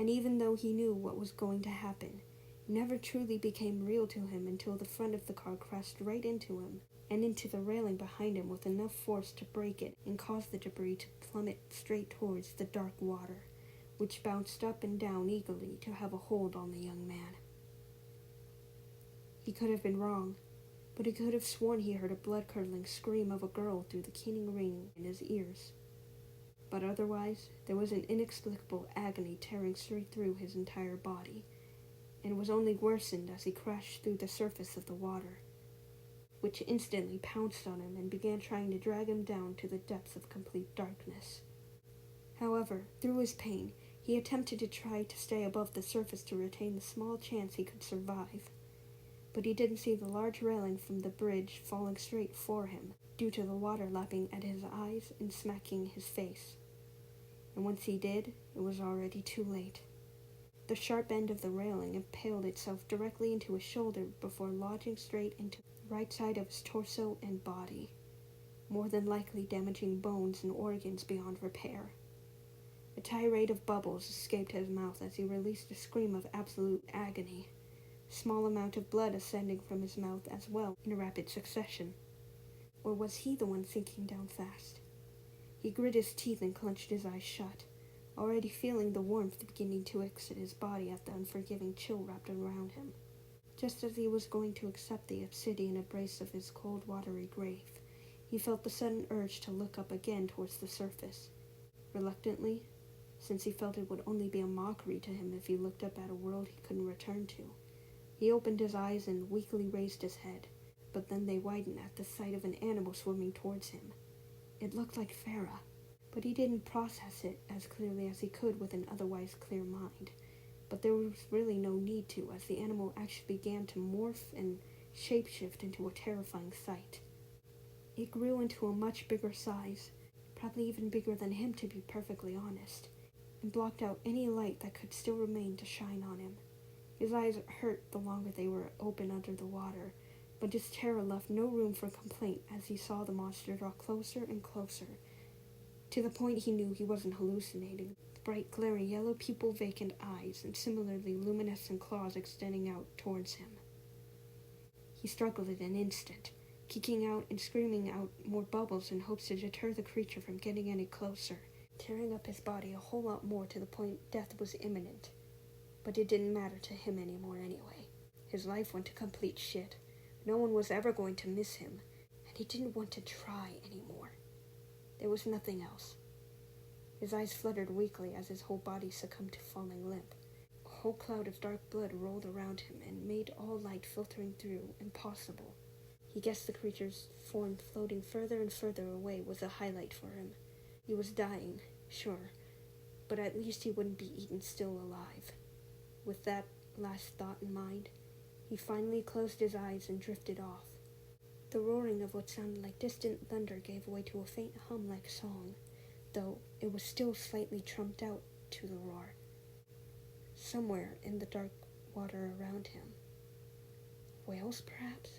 And even though he knew what was going to happen, it never truly became real to him until the front of the car crashed right into him and into the railing behind him with enough force to break it and cause the debris to plummet straight towards the dark water, which bounced up and down eagerly to have a hold on the young man. He could have been wrong, but he could have sworn he heard a blood-curdling scream of a girl through the keening ring in his ears. But otherwise, there was an inexplicable agony tearing straight through his entire body, and was only worsened as he crashed through the surface of the water, which instantly pounced on him and began trying to drag him down to the depths of complete darkness. However, through his pain, he attempted to try to stay above the surface to retain the small chance he could survive. But he didn't see the large railing from the bridge falling straight for him, due to the water lapping at his eyes and smacking his face. And once he did, it was already too late. The sharp end of the railing impaled itself directly into his shoulder before lodging straight into the right side of his torso and body, more than likely damaging bones and organs beyond repair. A tirade of bubbles escaped his mouth as he released a scream of absolute agony, a small amount of blood ascending from his mouth as well in rapid succession. Or was he the one sinking down fast? He grit his teeth and clenched his eyes shut, already feeling the warmth beginning to exit his body as the unforgiving chill wrapped around him. Just as he was going to accept the obsidian embrace of his cold, watery grave, he felt the sudden urge to look up again towards the surface. Reluctantly, since he felt it would only be a mockery to him if he looked up at a world he couldn't return to. He opened his eyes and weakly raised his head, but then they widened at the sight of an animal swimming towards him. It looked like Farah, but he didn't process it as clearly as he could with an otherwise clear mind. But there was really no need to, as the animal actually began to morph and shapeshift into a terrifying sight. It grew into a much bigger size, probably even bigger than him to be perfectly honest, and blocked out any light that could still remain to shine on him. His eyes hurt the longer they were open under the water, but his terror left no room for complaint as he saw the monster draw closer and closer, to the point he knew he wasn't hallucinating, with bright glaring yellow pupil-vacant eyes and similarly luminescent claws extending out towards him. He struggled in an instant, kicking out and screaming out more bubbles in hopes to deter the creature from getting any closer, tearing up his body a whole lot more to the point death was imminent. But it didn't matter to him anymore anyway. His life went to complete shit. No one was ever going to miss him, and he didn't want to try anymore. There was nothing else. His eyes fluttered weakly as his whole body succumbed to falling limp. A whole cloud of dark blood rolled around him and made all light filtering through impossible. He guessed the creature's form floating further and further away was a highlight for him. He was dying, sure, but at least he wouldn't be eaten still alive. With that last thought in mind, he finally closed his eyes and drifted off. The roaring of what sounded like distant thunder gave way to a faint hum like song, though it was still slightly trumped out to the roar. Somewhere in the dark water around him. Whales, perhaps?